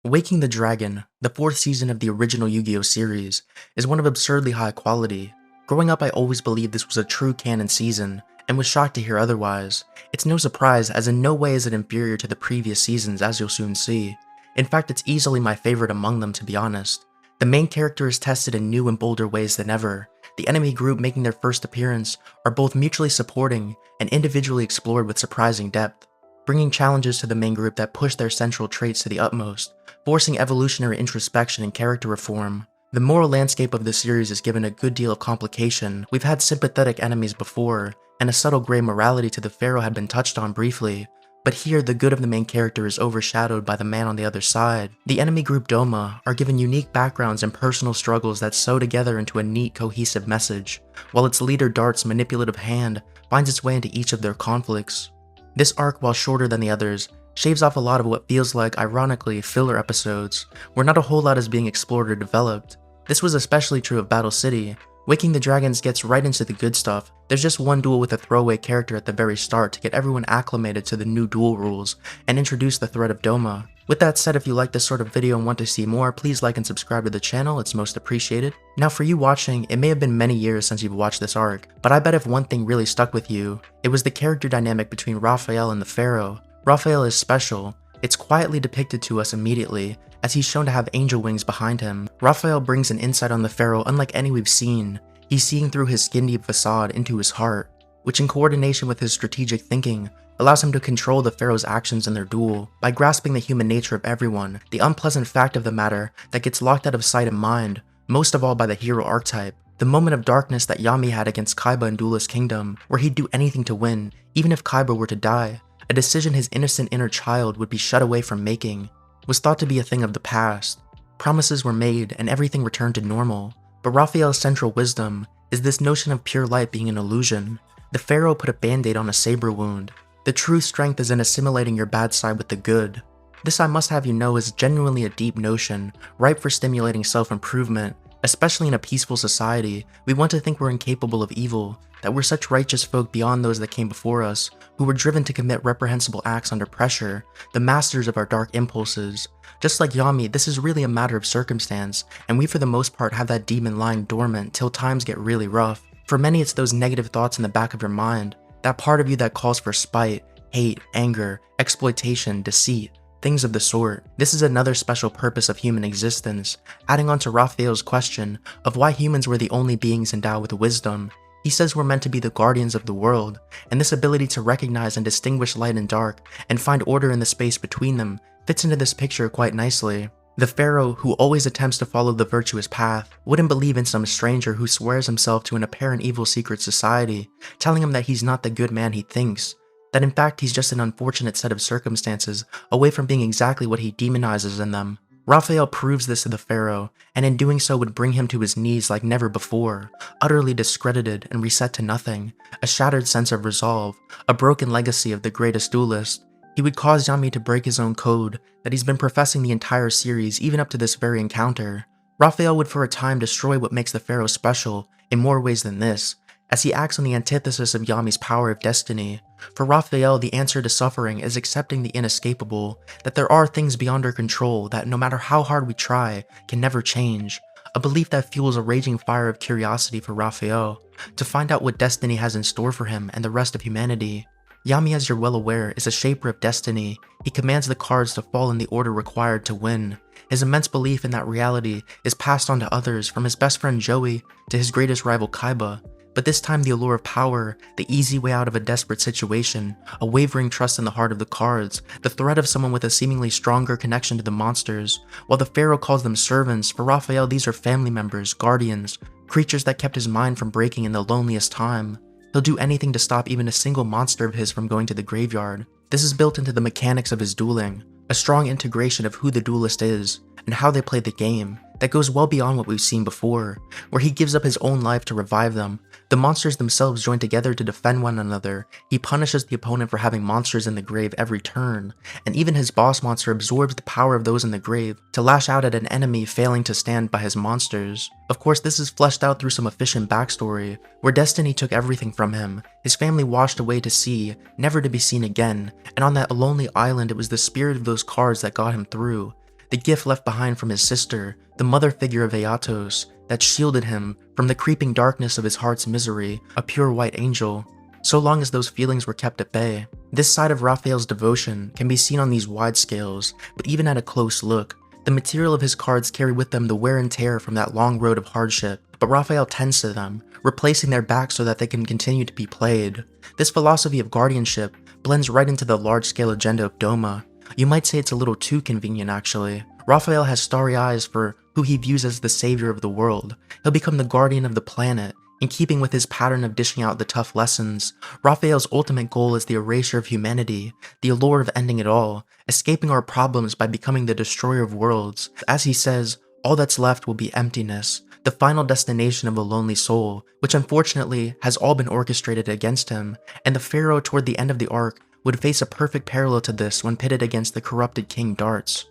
Waking the Dragon, the fourth season of the original Yu-Gi-Oh series, is one of absurdly high quality. Growing up, I always believed this was a true canon season, and was shocked to hear otherwise. It's no surprise, as in no way is it inferior to the previous seasons, as you'll soon see. In fact, it's easily my favorite among them, to be honest. The main character is tested in new and bolder ways than ever. The enemy group making their first appearance are both mutually supporting and individually explored with surprising depth, bringing challenges to the main group that push their central traits to the utmost, forcing evolutionary introspection and character reform. The moral landscape of the series is given a good deal of complication. We've had sympathetic enemies before, and a subtle gray morality to the pharaoh had been touched on briefly, but here the good of the main character is overshadowed by the man on the other side. The enemy group Doma are given unique backgrounds and personal struggles that sew together into a neat, cohesive message, while its leader Dart's manipulative hand finds its way into each of their conflicts. This arc, while shorter than the others, shaves off a lot of what feels like, ironically, filler episodes, where not a whole lot is being explored or developed. This was especially true of Battle City. Waking the Dragons gets right into the good stuff. There's just one duel with a throwaway character at the very start to get everyone acclimated to the new duel rules and introduce the threat of Doma. With that said, if you like this sort of video and want to see more, please like and subscribe to the channel, it's most appreciated. Now for you watching, it may have been many years since you've watched this arc, but I bet if one thing really stuck with you, it was the character dynamic between Raphael and the Pharaoh. Raphael is special. It's quietly depicted to us immediately, as he's shown to have angel wings behind him. Raphael brings an insight on the Pharaoh unlike any we've seen. He's seeing through his skin-deep facade into his heart, which in coordination with his strategic thinking, allows him to control the Pharaoh's actions in their duel. By grasping the human nature of everyone, the unpleasant fact of the matter that gets locked out of sight and mind, most of all by the hero archetype. The moment of darkness that Yami had against Kaiba in Duelist Kingdom, where he'd do anything to win, even if Kaiba were to die. A decision his innocent inner child would be shut away from making, was thought to be a thing of the past. Promises were made and everything returned to normal. But Raphael's central wisdom is this notion of pure light being an illusion. The Pharaoh put a band-aid on a saber wound. The true strength is in assimilating your bad side with the good. This, I must have you know, is genuinely a deep notion, ripe for stimulating self-improvement. Especially in a peaceful society, we want to think we're incapable of evil, that we're such righteous folk beyond those that came before us, who were driven to commit reprehensible acts under pressure, the masters of our dark impulses. Just like Yami, this is really a matter of circumstance, and we for the most part have that demon lying dormant till times get really rough. For many, it's those negative thoughts in the back of your mind, that part of you that calls for spite, hate, anger, exploitation, deceit, things of the sort. This is another special purpose of human existence, adding on to Raphael's question of why humans were the only beings endowed with wisdom. He says we're meant to be the guardians of the world, and this ability to recognize and distinguish light and dark, and find order in the space between them, fits into this picture quite nicely. The Pharaoh, who always attempts to follow the virtuous path, wouldn't believe in some stranger who swears himself to an apparent evil secret society, telling him that he's not the good man he thinks, that in fact he's just an unfortunate set of circumstances away from being exactly what he demonizes in them. Raphael proves this to the Pharaoh, and in doing so would bring him to his knees like never before, utterly discredited and reset to nothing, a shattered sense of resolve, a broken legacy of the greatest duelist. He would cause Yami to break his own code that he's been professing the entire series even up to this very encounter. Raphael would for a time destroy what makes the Pharaoh special in more ways than this, as he acts on the antithesis of Yami's power of destiny. For Raphael, the answer to suffering is accepting the inescapable, that there are things beyond our control that no matter how hard we try, can never change. A belief that fuels a raging fire of curiosity for Raphael, to find out what destiny has in store for him and the rest of humanity. Yami, as you're well aware, is a shaper of destiny. He commands the cards to fall in the order required to win. His immense belief in that reality is passed on to others, from his best friend Joey to his greatest rival Kaiba. But this time the allure of power, the easy way out of a desperate situation, a wavering trust in the heart of the cards, the threat of someone with a seemingly stronger connection to the monsters. While the Pharaoh calls them servants, for Raphael these are family members, guardians, creatures that kept his mind from breaking in the loneliest time. He'll do anything to stop even a single monster of his from going to the graveyard. This is built into the mechanics of his dueling, a strong integration of who the duelist is, and how they play the game, that goes well beyond what we've seen before, where he gives up his own life to revive them. The monsters themselves join together to defend one another. He punishes the opponent for having monsters in the grave every turn, and even his boss monster absorbs the power of those in the grave to lash out at an enemy failing to stand by his monsters. Of course, this is fleshed out through some efficient backstory, where destiny took everything from him, his family washed away to sea, never to be seen again, and on that lonely island it was the spirit of those cards that got him through. the gift left behind from his sister, the mother figure of Aeatos, that shielded him from the creeping darkness of his heart's misery, a pure white angel, so long as those feelings were kept at bay. This side of Raphael's devotion can be seen on these wide scales, but even at a close look, the material of his cards carry with them the wear and tear from that long road of hardship, but Raphael tends to them, replacing their backs so that they can continue to be played. This philosophy of guardianship blends right into the large-scale agenda of Doma. You might say it's a little too convenient, actually. Raphael has starry eyes for who he views as the savior of the world. He'll become the guardian of the planet. In keeping with his pattern of dishing out the tough lessons, Raphael's ultimate goal is the erasure of humanity, the allure of ending it all, escaping our problems by becoming the destroyer of worlds. As he says, all that's left will be emptiness, the final destination of a lonely soul, which unfortunately has all been orchestrated against him, and the pharaoh toward the end of the arc would face a perfect parallel to this when pitted against the corrupted King Darts.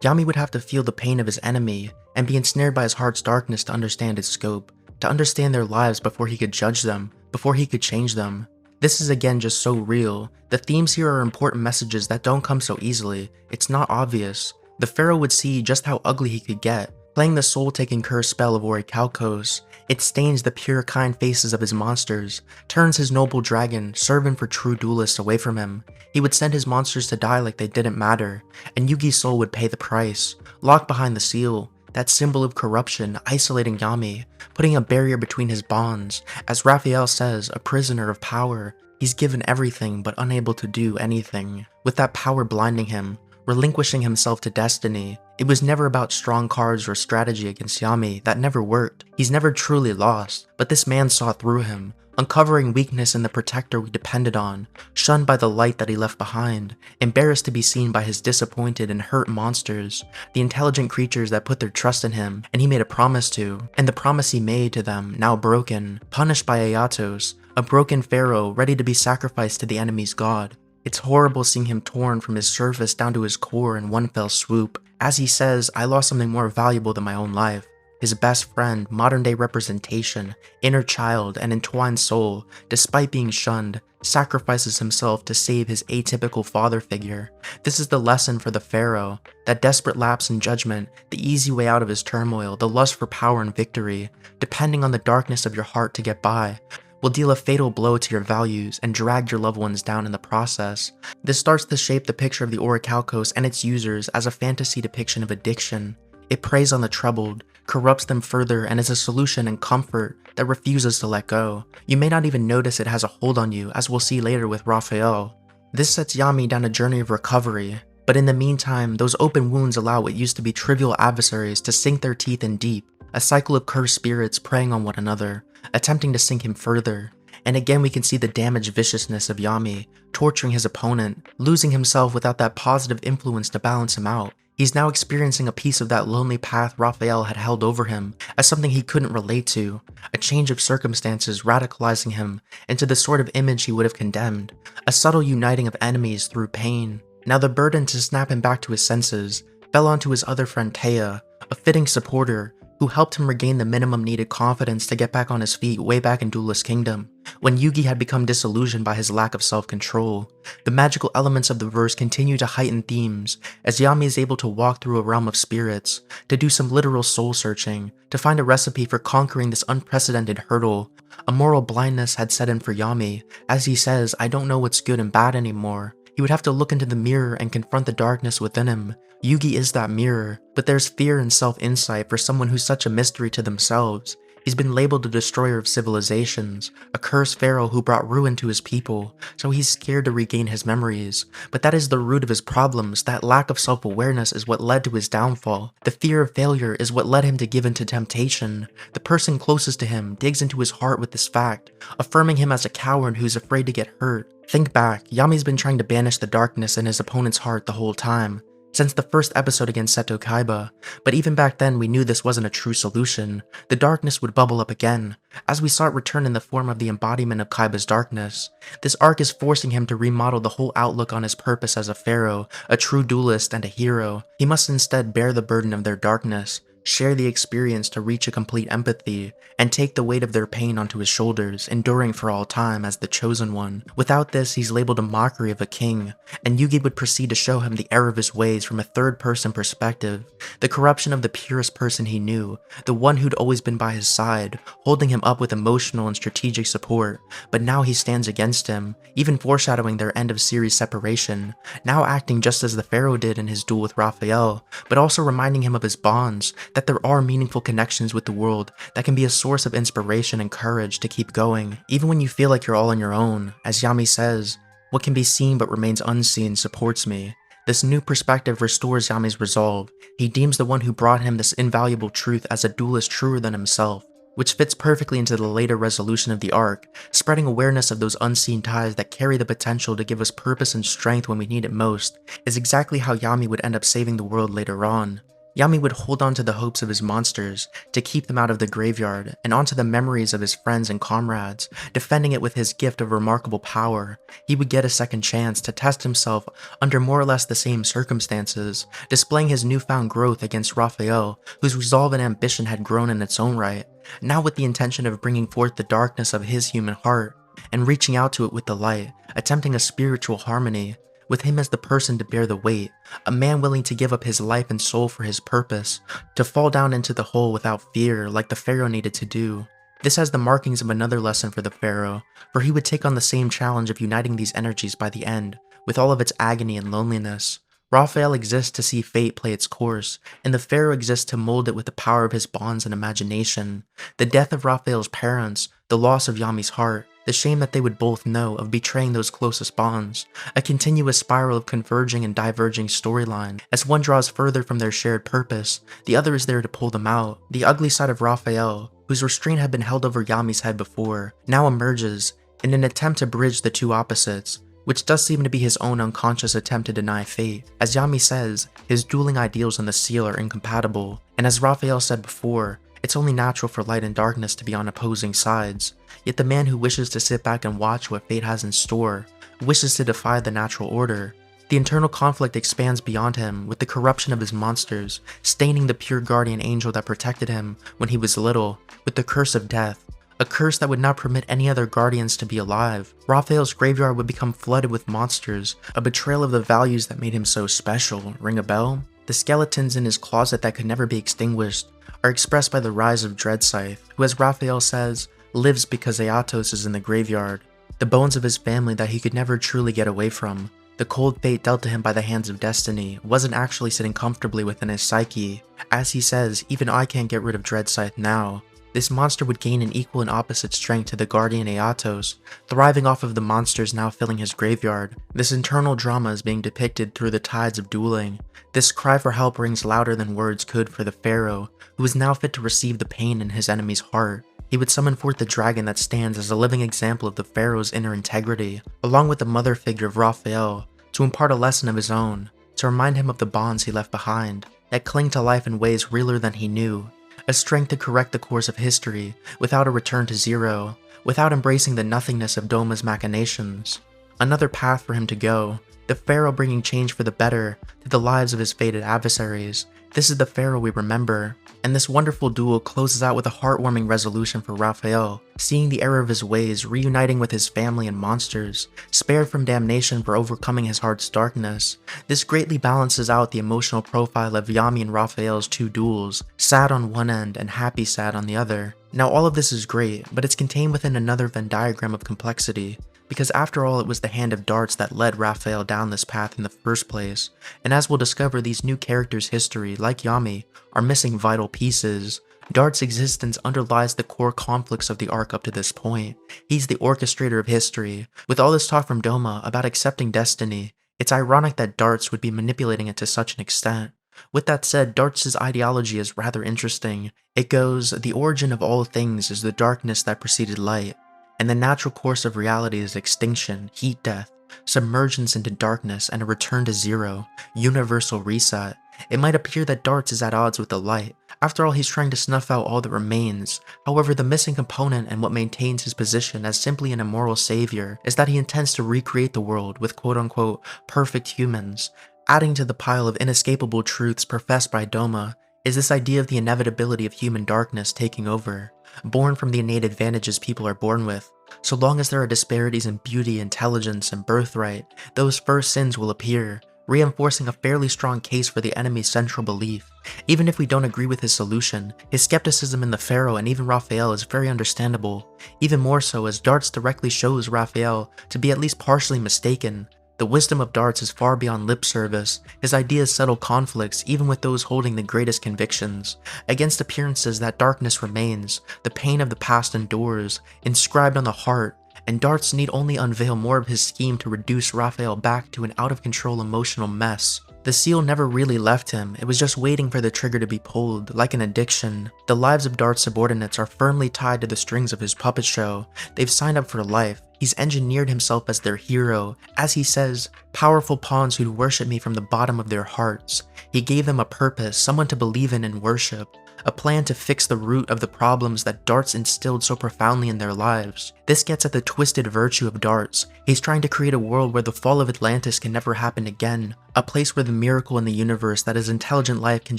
Yami would have to feel the pain of his enemy and be ensnared by his heart's darkness to understand its scope, to understand their lives before he could judge them, before he could change them. This is again just so real. The themes here are important messages that don't come so easily. It's not obvious. The pharaoh would see just how ugly he could get. Playing the soul-taking curse spell of Orichalcos, it stains the pure kind faces of his monsters, turns his noble dragon, servant for true duelists, away from him. He would send his monsters to die like they didn't matter, and Yugi's soul would pay the price, locked behind the seal, that symbol of corruption, isolating Yami, putting a barrier between his bonds. As Raphael says, a prisoner of power. He's given everything but unable to do anything, with that power blinding him, relinquishing himself to destiny. It was never about strong cards or strategy against Yami. That never worked. He's never truly lost, but this man saw through him, uncovering weakness in the protector we depended on, shunned by the light that he left behind, embarrassed to be seen by his disappointed and hurt monsters, the intelligent creatures that put their trust in him, and he made a promise to, and the promise he made to them, now broken, punished by Aeatos, a broken pharaoh ready to be sacrificed to the enemy's god. It's horrible seeing him torn from his surface down to his core in one fell swoop. As he says, I lost something more valuable than my own life. His best friend, modern-day representation, inner child, and entwined soul, despite being shunned, sacrifices himself to save his atypical father figure. This is the lesson for the pharaoh, that desperate lapse in judgment, the easy way out of his turmoil, the lust for power and victory, depending on the darkness of your heart to get by, will deal a fatal blow to your values and drag your loved ones down in the process. This starts to shape the picture of the Orichalcos and its users as a fantasy depiction of addiction. It preys on the troubled, corrupts them further, and is a solution and comfort that refuses to let go. You may not even notice it has a hold on you, as we'll see later with Raphael. This sets Yami down a journey of recovery, but in the meantime, those open wounds allow what used to be trivial adversaries to sink their teeth in deep, a cycle of cursed spirits preying on one another, attempting to sink him further. And again we can see the damaged viciousness of Yami, torturing his opponent, losing himself without that positive influence to balance him out. He's now experiencing a piece of that lonely path Raphael had held over him as something he couldn't relate to, a change of circumstances radicalizing him into the sort of image he would have condemned, a subtle uniting of enemies through pain. Now the burden to snap him back to his senses fell onto his other friend Taya, a fitting supporter who helped him regain the minimum needed confidence to get back on his feet way back in Duelist Kingdom, when Yugi had become disillusioned by his lack of self-control. The magical elements of the verse continue to heighten themes, as Yami is able to walk through a realm of spirits, to do some literal soul-searching, to find a recipe for conquering this unprecedented hurdle. A moral blindness had set in for Yami. As he says, I don't know what's good and bad anymore. He would have to look into the mirror and confront the darkness within him. Yugi is that mirror, but there's fear and self-insight for someone who's such a mystery to themselves. He's been labeled the destroyer of civilizations, a cursed pharaoh who brought ruin to his people, so he's scared to regain his memories. But that is the root of his problems. That lack of self-awareness is what led to his downfall. The fear of failure is what led him to give in to temptation. The person closest to him digs into his heart with this fact, affirming him as a coward who's afraid to get hurt. Think back, Yami's been trying to banish the darkness in his opponent's heart the whole time, since the first episode against Seto Kaiba, but even back then we knew this wasn't a true solution. The darkness would bubble up again, as we saw it return in the form of the embodiment of Kaiba's darkness. This arc is forcing him to remodel the whole outlook on his purpose as a pharaoh, a true duelist, and a hero. He must instead bear the burden of their darkness, share the experience to reach a complete empathy, and take the weight of their pain onto his shoulders, enduring for all time as the chosen one. Without this, he's labeled a mockery of a king, and Yugi would proceed to show him the error of his ways from a third-person perspective, the corruption of the purest person he knew, the one who'd always been by his side, holding him up with emotional and strategic support, but now he stands against him, even foreshadowing their end-of-series separation, now acting just as the Pharaoh did in his duel with Raphael, but also reminding him of his bonds, that there are meaningful connections with the world that can be a source of inspiration and courage to keep going, even when you feel like you're all on your own. As Yami says, "What can be seen but remains unseen supports me." This new perspective restores Yami's resolve. He deems the one who brought him this invaluable truth as a duelist truer than himself, which fits perfectly into the later resolution of the arc, spreading awareness of those unseen ties that carry the potential to give us purpose and strength when we need it most, is exactly how Yami would end up saving the world later on. Yami would hold on to the hopes of his monsters, to keep them out of the graveyard, and onto the memories of his friends and comrades, defending it with his gift of remarkable power. He would get a second chance to test himself under more or less the same circumstances, displaying his newfound growth against Raphael, whose resolve and ambition had grown in its own right, now with the intention of bringing forth the darkness of his human heart, and reaching out to it with the light, attempting a spiritual harmony, with him as the person to bear the weight, a man willing to give up his life and soul for his purpose, to fall down into the hole without fear like the Pharaoh needed to do. This has the markings of another lesson for the Pharaoh, for he would take on the same challenge of uniting these energies by the end, with all of its agony and loneliness. Raphael exists to see fate play its course, and the Pharaoh exists to mold it with the power of his bonds and imagination. The death of Raphael's parents, the loss of Yami's heart, the shame that they would both know of betraying those closest bonds, a continuous spiral of converging and diverging storyline. As one draws further from their shared purpose, the other is there to pull them out. The ugly side of Raphael, whose restraint had been held over Yami's head before, now emerges in an attempt to bridge the two opposites, which does seem to be his own unconscious attempt to deny fate. As Yami says, his dueling ideals and the seal are incompatible, and as Raphael said before, it's only natural for light and darkness to be on opposing sides. Yet the man who wishes to sit back and watch what fate has in store, wishes to defy the natural order. The internal conflict expands beyond him, with the corruption of his monsters, staining the pure guardian angel that protected him when he was little, with the curse of death, a curse that would not permit any other guardians to be alive. Raphael's graveyard would become flooded with monsters, a betrayal of the values that made him so special. Ring a bell? The skeletons in his closet that could never be extinguished are expressed by the rise of Dreadscythe, who, as Raphael says, lives because Aeatos is in the graveyard, the bones of his family that he could never truly get away from. The cold fate dealt to him by the hands of destiny wasn't actually sitting comfortably within his psyche. As he says, even I can't get rid of Dreadscythe now. This monster would gain an equal and opposite strength to the guardian Aeatos, thriving off of the monsters now filling his graveyard. This internal drama is being depicted through the tides of dueling. This cry for help rings louder than words could for the Pharaoh, who is now fit to receive the pain in his enemy's heart. He would summon forth the dragon that stands as a living example of the Pharaoh's inner integrity, along with the mother figure of Raphael, to impart a lesson of his own, to remind him of the bonds he left behind, that cling to life in ways realer than he knew, a strength to correct the course of history without a return to zero, without embracing the nothingness of Doma's machinations. Another path for him to go, the Pharaoh bringing change for the better to the lives of his fated adversaries. This is the Pharaoh we remember, and this wonderful duel closes out with a heartwarming resolution for Raphael, seeing the error of his ways, reuniting with his family and monsters, spared from damnation for overcoming his heart's darkness. This greatly balances out the emotional profile of Yami and Raphael's two duels, sad on one end and happy sad on the other. Now all of this is great, but it's contained within another Venn diagram of complexity, because after all it was the hand of darts that led Raphael down this path in the first place, and as we'll discover, these new characters' history, like Yami, are missing vital pieces. Dart's existence underlies the core conflicts of the arc up to this point. He's the orchestrator of history. With all this talk from Doma about accepting destiny, it's ironic that Darts would be manipulating it to such an extent. With that said, Darts' ideology is rather interesting. It goes, the origin of all things is the darkness that preceded light, and the natural course of reality is extinction, heat death, submergence into darkness, and a return to zero, universal reset. It might appear that Darts is at odds with the light. After all, he's trying to snuff out all that remains. However, the missing component and what maintains his position as simply an immoral savior is that he intends to recreate the world with quote-unquote perfect humans, adding to the pile of inescapable truths professed by Doma. is this idea of the inevitability of human darkness taking over, born from the innate advantages people are born with. So long as there are disparities in beauty, intelligence, and birthright, those first sins will appear, reinforcing a fairly strong case for the enemy's central belief. Even if we don't agree with his solution, his skepticism in the Pharaoh and even Raphael is very understandable, even more so as Darts directly shows Raphael to be at least partially mistaken. The wisdom of Darts is far beyond lip service. His ideas settle conflicts even with those holding the greatest convictions. Against appearances that darkness remains, the pain of the past endures, inscribed on the heart, and Darts need only unveil more of his scheme to reduce Raphael back to an out-of-control emotional mess. The seal never really left him, it was just waiting for the trigger to be pulled, like an addiction. The lives of Dart's subordinates are firmly tied to the strings of his puppet show. They've signed up for life. He's engineered himself as their hero. As he says, powerful pawns who'd worship me from the bottom of their hearts. He gave them a purpose, someone to believe in and worship. A plan to fix the root of the problems that Darts instilled so profoundly in their lives. This gets at the twisted virtue of Darts. He's trying to create a world where the fall of Atlantis can never happen again, a place where the miracle in the universe that is intelligent life can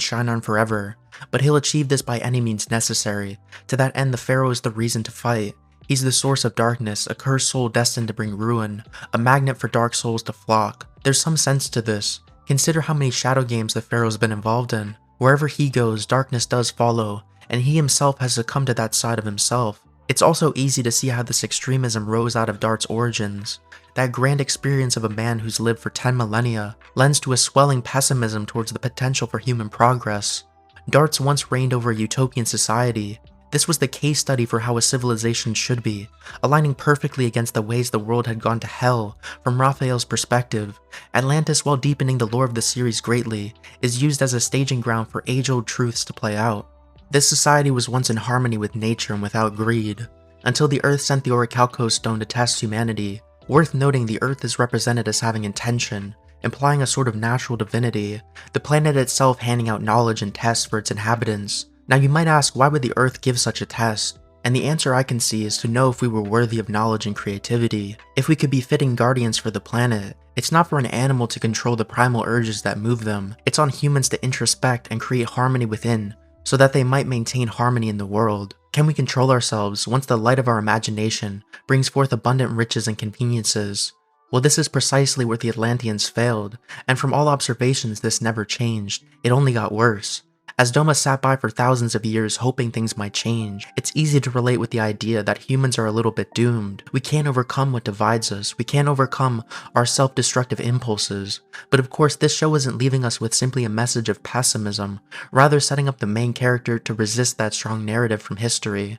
shine on forever. But he'll achieve this by any means necessary. To that end, the Pharaoh is the reason to fight. He's the source of darkness, a cursed soul destined to bring ruin, a magnet for dark souls to flock. There's some sense to this. Consider how many shadow games the Pharaoh's been involved in. Wherever he goes, darkness does follow, and he himself has succumbed to that side of himself. It's also easy to see how this extremism rose out of Dart's origins. That grand experience of a man who's lived for 10 millennia lends to a swelling pessimism towards the potential for human progress. Darts once reigned over a utopian society. This was the case study for how a civilization should be, aligning perfectly against the ways the world had gone to hell. From Raphael's perspective, Atlantis, while deepening the lore of the series greatly, is used as a staging ground for age-old truths to play out. This society was once in harmony with nature and without greed, until the Earth sent the Orichalcos stone to test humanity. Worth noting, the Earth is represented as having intention, implying a sort of natural divinity, the planet itself handing out knowledge and tests for its inhabitants. Now you might ask, why would the Earth give such a test? And the answer I can see is to know if we were worthy of knowledge and creativity, if we could be fitting guardians for the planet. It's not for an animal to control the primal urges that move them, it's on humans to introspect and create harmony within, so that they might maintain harmony in the world. Can we control ourselves once the light of our imagination brings forth abundant riches and conveniences? Well, this is precisely where the Atlanteans failed, and from all observations this never changed, it only got worse. As Doma sat by for thousands of years hoping things might change, it's easy to relate with the idea that humans are a little bit doomed. We can't overcome what divides us, we can't overcome our self-destructive impulses. But of course this show isn't leaving us with simply a message of pessimism, rather setting up the main character to resist that strong narrative from history.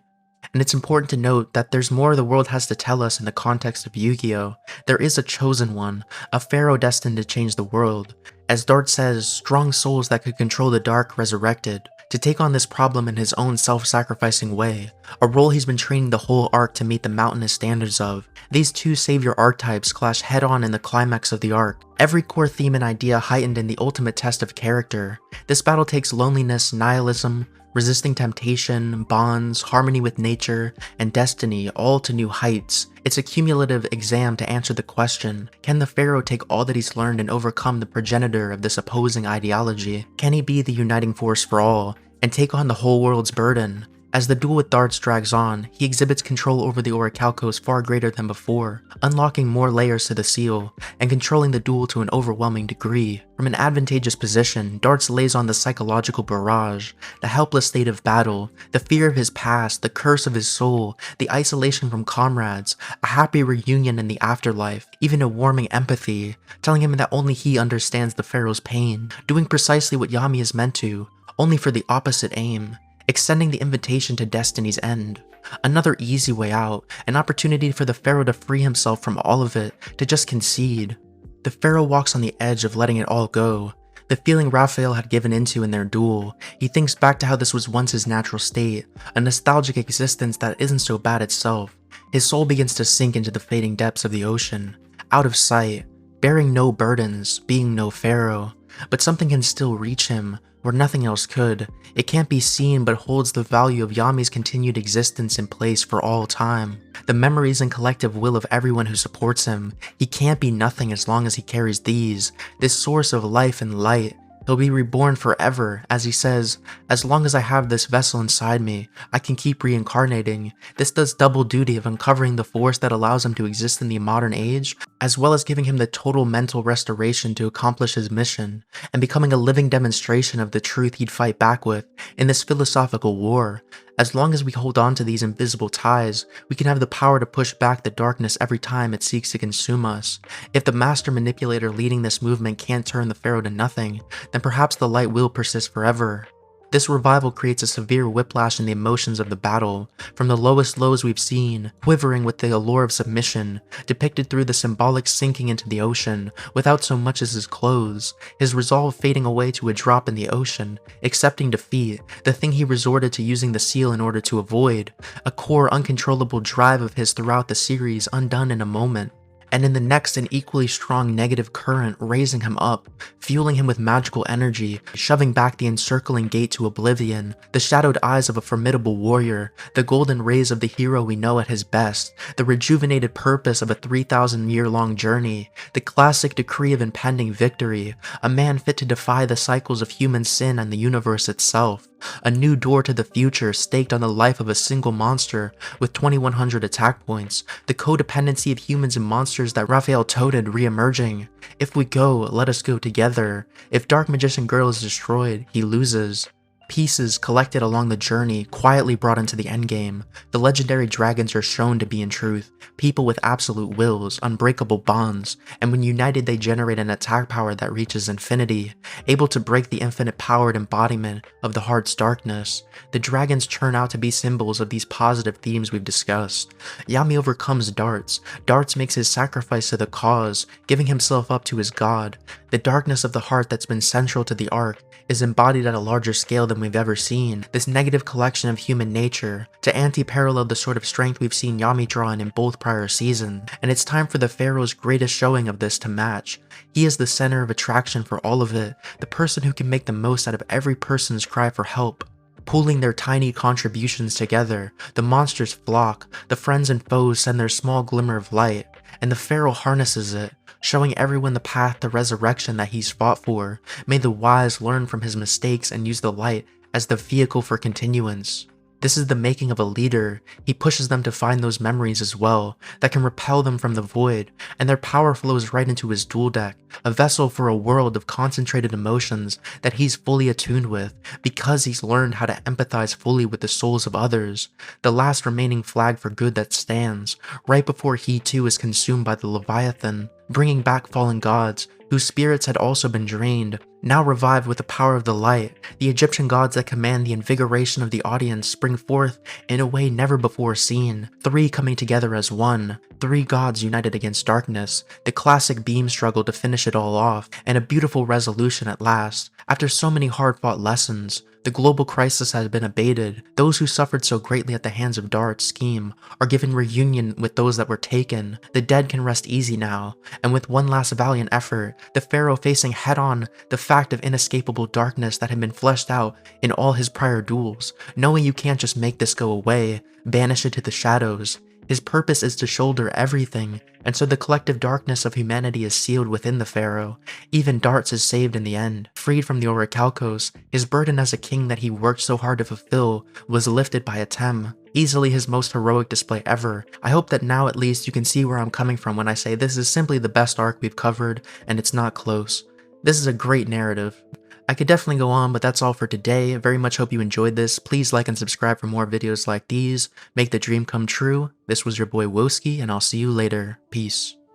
And it's important to note that there's more the world has to tell us in the context of Yu-Gi-Oh! There is a chosen one, a pharaoh destined to change the world. As Dart says, strong souls that could control the dark resurrected, to take on this problem in his own self-sacrificing way, a role he's been training the whole arc to meet the mountainous standards of. These two savior archetypes clash head-on in the climax of the arc, every core theme and idea heightened in the ultimate test of character. This battle takes loneliness, nihilism, resisting temptation, bonds, harmony with nature, and destiny all to new heights. It's a cumulative exam to answer the question, can the Pharaoh take all that he's learned and overcome the progenitor of this opposing ideology? Can he be the uniting force for all, and take on the whole world's burden? As the duel with Darts drags on, he exhibits control over the Orichalcos far greater than before, unlocking more layers to the seal, and controlling the duel to an overwhelming degree. From an advantageous position, Darts lays on the psychological barrage, the helpless state of battle, the fear of his past, the curse of his soul, the isolation from comrades, a happy reunion in the afterlife, even a warming empathy, telling him that only he understands the Pharaoh's pain, doing precisely what Yami is meant to, only for the opposite aim. Extending the invitation to destiny's end. Another easy way out, an opportunity for the Pharaoh to free himself from all of it, to just concede. The Pharaoh walks on the edge of letting it all go. The feeling Raphael had given into in their duel, he thinks back to how this was once his natural state, a nostalgic existence that isn't so bad itself. His soul begins to sink into the fading depths of the ocean, out of sight, bearing no burdens, being no Pharaoh. But something can still reach him, where nothing else could. It can't be seen but holds the value of Yami's continued existence in place for all time. The memories and collective will of everyone who supports him. He can't be nothing as long as he carries these, this source of life and light. He'll be reborn forever, as he says, as long as I have this vessel inside me, I can keep reincarnating. This does double duty of uncovering the force that allows him to exist in the modern age, as well as giving him the total mental restoration to accomplish his mission, and becoming a living demonstration of the truth he'd fight back with in this philosophical war. As long as we hold on to these invisible ties, we can have the power to push back the darkness every time it seeks to consume us. If the master manipulator leading this movement can't turn the pharaoh to nothing, then perhaps the light will persist forever. This revival creates a severe whiplash in the emotions of the battle, from the lowest lows we've seen, quivering with the allure of submission, depicted through the symbolic sinking into the ocean, without so much as his clothes, his resolve fading away to a drop in the ocean, accepting defeat, the thing he resorted to using the seal in order to avoid, a core uncontrollable drive of his throughout the series undone in a moment. And in the next, an equally strong negative current raising him up, fueling him with magical energy, shoving back the encircling gate to oblivion, the shadowed eyes of a formidable warrior, the golden rays of the hero we know at his best, the rejuvenated purpose of a 3,000-year-long journey, the classic decree of impending victory, a man fit to defy the cycles of human sin and the universe itself. A new door to the future staked on the life of a single monster with 2100 attack points, the codependency of humans and monsters that Raphael toted re-emerging. If we go, let us go together. If Dark Magician Girl is destroyed, he loses. Pieces collected along the journey, quietly brought into the endgame. The legendary dragons are shown to be in truth, people with absolute wills, unbreakable bonds, and when united they generate an attack power that reaches infinity, able to break the infinite powered embodiment of the heart's darkness. The dragons turn out to be symbols of these positive themes we've discussed. Yami overcomes Darts. Darts makes his sacrifice to the cause, giving himself up to his god. The darkness of the heart that's been central to the arc is embodied at a larger scale than we've ever seen, this negative collection of human nature, to anti-parallel the sort of strength we've seen Yami draw in both prior seasons, and it's time for the Pharaoh's greatest showing of this to match. He is the center of attraction for all of it, the person who can make the most out of every person's cry for help. Pooling their tiny contributions together, the monsters flock, the friends and foes send their small glimmer of light, and the Pharaoh harnesses it, showing everyone the path to resurrection that he's fought for. May the wise learn from his mistakes and use the light as the vehicle for continuance. This is the making of a leader. He pushes them to find those memories as well, that can repel them from the void, and their power flows right into his dual deck, a vessel for a world of concentrated emotions that he's fully attuned with, because he's learned how to empathize fully with the souls of others, the last remaining flag for good that stands, right before he too is consumed by the Leviathan, bringing back fallen gods, whose spirits had also been drained, now revived with the power of the light. The Egyptian gods that command the invigoration of the audience spring forth in a way never before seen, three coming together as one, three gods united against darkness, the classic beam struggle to finish it all off, and a beautiful resolution at last. After so many hard-fought lessons, the global crisis has been abated. Those who suffered so greatly at the hands of Dart's scheme are given reunion with those that were taken. The dead can rest easy now, and with one last valiant effort, the Pharaoh facing head-on the fact of inescapable darkness that had been fleshed out in all his prior duels, knowing you can't just make this go away, banish it to the shadows. His purpose is to shoulder everything, and so the collective darkness of humanity is sealed within the Pharaoh. Even Darts is saved in the end. Freed from the Orichalcos, his burden as a king that he worked so hard to fulfill was lifted by Atem. Easily his most heroic display ever. I hope that now at least you can see where I'm coming from when I say this is simply the best arc we've covered, and it's not close. This is a great narrative. I could definitely go on, but that's all for today. I very much hope you enjoyed this. Please like and subscribe for more videos like these. Make the dream come true. This was your boy Woski, and I'll see you later. Peace.